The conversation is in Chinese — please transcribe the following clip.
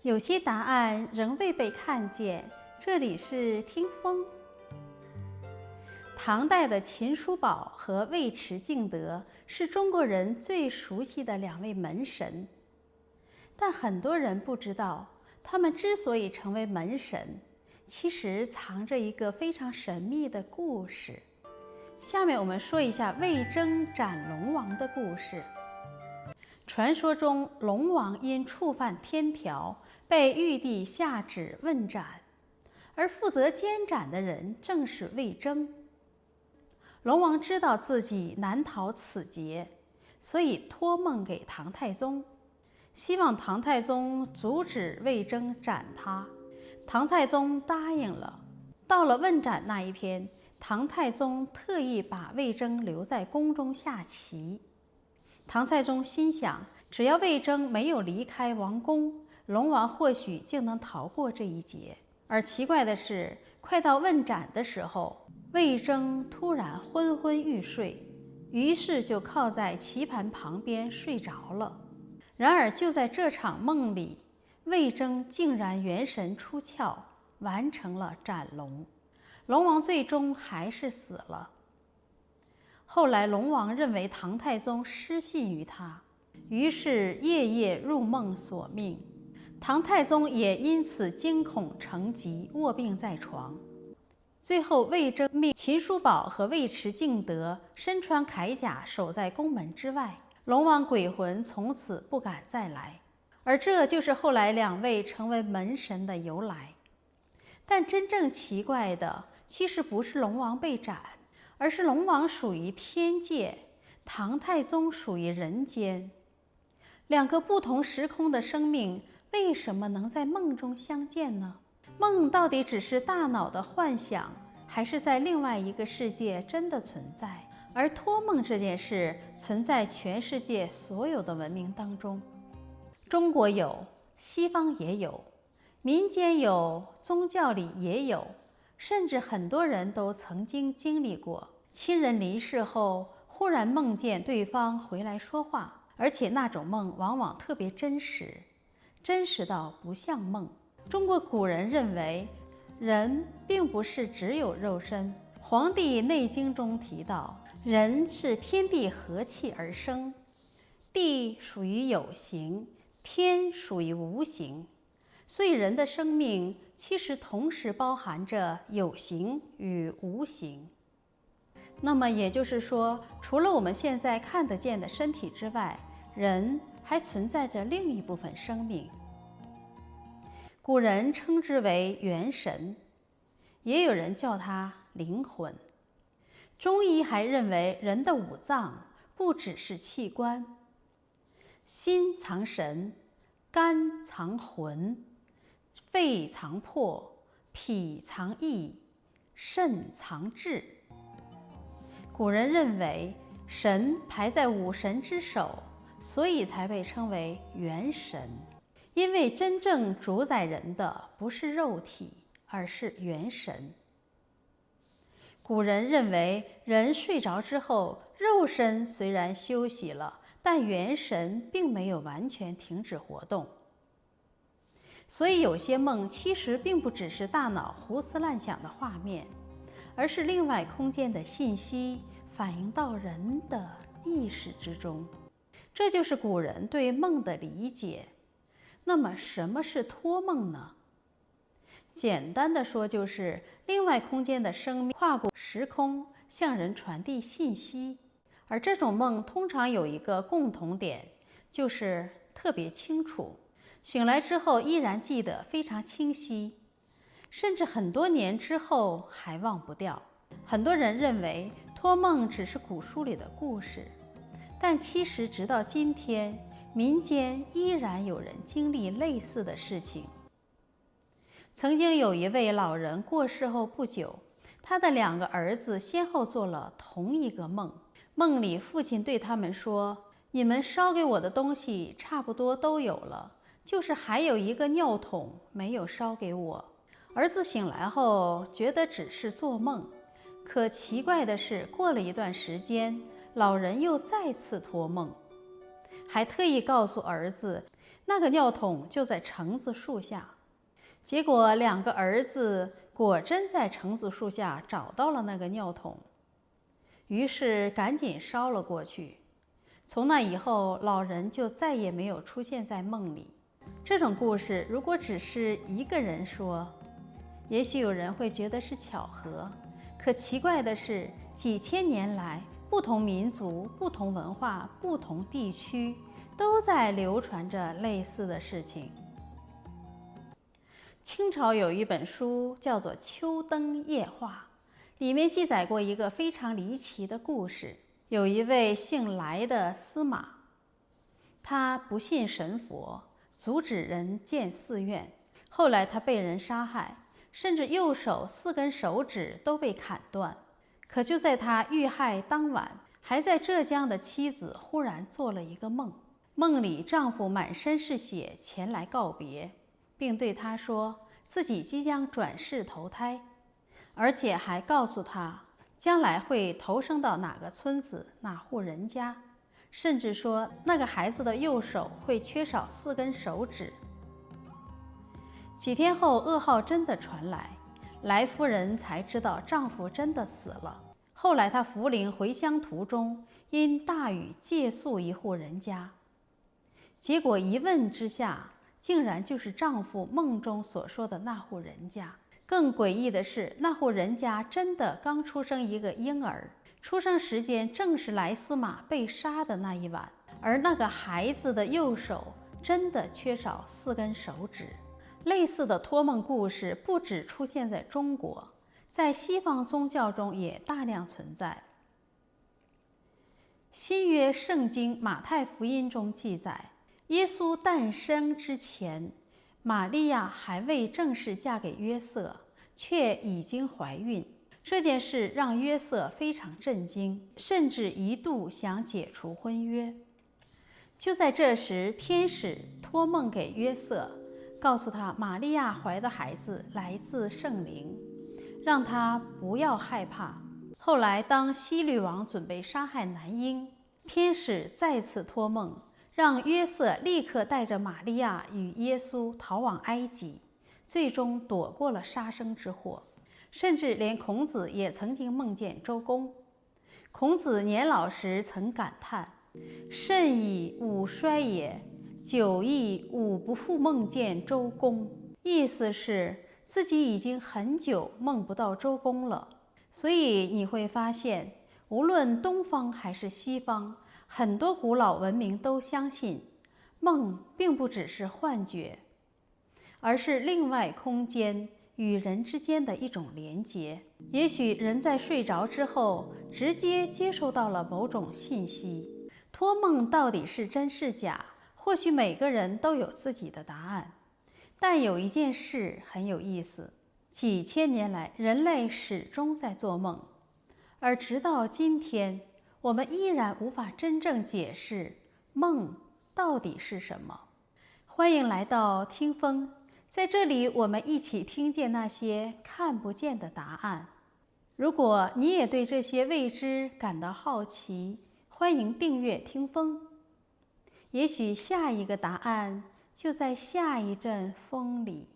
有些答案仍未被看见。这里是听风。唐代的秦叔宝和尉迟敬德是中国人最熟悉的两位门神，但很多人不知道，他们之所以成为门神，其实藏着一个非常神秘的故事。下面我们说一下魏征斩龙王的故事。传说中，龙王因触犯天条，被玉帝下旨问斩，而负责监斩的人正是魏征。龙王知道自己难逃此劫，所以托梦给唐太宗，希望唐太宗阻止魏征斩他。唐太宗答应了。到了问斩那一天，唐太宗特意把魏征留在宫中下棋。唐太宗心想，只要魏征没有离开王宫，龙王或许就能逃过这一劫。而奇怪的是，快到问斩的时候，魏征突然昏昏欲睡，于是就靠在棋盘旁边睡着了。然而就在这场梦里，魏征竟然元神出窍，完成了斩龙。龙王最终还是死了。后来龙王认为唐太宗失信于他，于是夜夜入梦索命。唐太宗也因此惊恐成疾，卧病在床。最后魏征命秦叔宝和尉迟敬德身穿铠甲守在宫门之外，龙王鬼魂从此不敢再来。而这就是后来两位成为门神的由来。但真正奇怪的其实不是龙王被斩，而是龙王属于天界，唐太宗属于人间。两个不同时空的生命为什么能在梦中相见呢？梦到底只是大脑的幻想，还是在另外一个世界真的存在？而托梦这件事存在全世界所有的文明当中，中国有，西方也有，民间有，宗教里也有，甚至很多人都曾经经历过。亲人离世后，忽然梦见对方回来说话，而且那种梦往往特别真实，真实到不像梦。中国古人认为，人并不是只有肉身。《黄帝内经》中提到，人是天地和气而生，地属于有形，天属于无形，所以人的生命其实同时包含着有形与无形。那么也就是说，除了我们现在看得见的身体之外，人还存在着另一部分生命。古人称之为元神，也有人叫它灵魂。中医还认为，人的五脏不只是器官，心藏神，肝藏魂，肺藏魄，脾藏意，肾藏志。古人认为神排在五神之首，所以才被称为元神。因为真正主宰人的不是肉体，而是元神。古人认为，人睡着之后，肉身虽然休息了，但元神并没有完全停止活动。所以有些梦其实并不只是大脑胡思乱想的画面，而是另外空间的信息反映到人的意识之中。这就是古人对梦的理解。那么什么是托梦呢？简单的说，就是另外空间的生命跨过时空，向人传递信息。而这种梦通常有一个共同点，就是特别清楚，醒来之后依然记得非常清晰，甚至很多年之后还忘不掉。很多人认为托梦只是古书里的故事，但其实直到今天，民间依然有人经历类似的事情。曾经有一位老人过世后不久，他的两个儿子先后做了同一个梦。梦里父亲对他们说，你们烧给我的东西差不多都有了，就是还有一个尿桶没有烧给我。儿子醒来后觉得只是做梦，可奇怪的是，过了一段时间，老人又再次托梦，还特意告诉儿子，那个尿桶就在橙子树下。结果2个儿子果真在橙子树下找到了那个尿桶，于是赶紧烧了过去。从那以后，老人就再也没有出现在梦里。这种故事如果只是一个人说，也许有人会觉得是巧合。可奇怪的是，几千年来，不同民族、不同文化、不同地区都在流传着类似的事情。清朝有一本书叫做《秋灯夜话》，里面记载过一个非常离奇的故事。有一位姓来的司马，他不信神佛，阻止人建寺院。后来他被人杀害，甚至右手4根手指都被砍断。可就在他遇害当晚，还在浙江的妻子忽然做了一个梦，梦里丈夫满身是血前来告别，并对她说自己即将转世投胎，而且还告诉她将来会投生到哪个村子哪户人家，甚至说那个孩子的右手会缺少4根手指。几天后，噩耗真的传来，来夫人才知道丈夫真的死了。后来她扶灵回乡途中，因大雨借宿一户人家，结果一问之下，竟然就是丈夫梦中所说的那户人家。更诡异的是，那户人家真的刚出生一个婴儿，出生时间正是来司马被杀的那一晚，而那个孩子的右手真的缺少4根手指。类似的托梦故事不只出现在中国，在西方宗教中也大量存在。新约圣经马太福音中记载，耶稣诞生之前，玛利亚还未正式嫁给约瑟，却已经怀孕。这件事让约瑟非常震惊，甚至一度想解除婚约。就在这时，天使托梦给约瑟，告诉他玛利亚怀的孩子来自圣灵，让他不要害怕。后来当希律王准备杀害男婴，天使再次托梦，让约瑟立刻带着玛利亚与耶稣逃往埃及，最终躲过了杀生之祸。甚至连孔子也曾经梦见周公。孔子年老时曾感叹：“甚以吾衰也，久亦吾不复梦见周公。”意思是自己已经很久梦不到周公了。所以你会发现，无论东方还是西方，很多古老文明都相信，梦并不只是幻觉，而是另外空间与人之间的一种连结。也许人在睡着之后，直接接收到了某种信息。托梦到底是真是假？或许每个人都有自己的答案。但有一件事很有意思，几千年来，人类始终在做梦，而直到今天，我们依然无法真正解释梦到底是什么。欢迎来到听风，在这里我们一起听见那些看不见的答案。如果你也对这些未知感到好奇，欢迎订阅听风。也许下一个答案就在下一阵风里。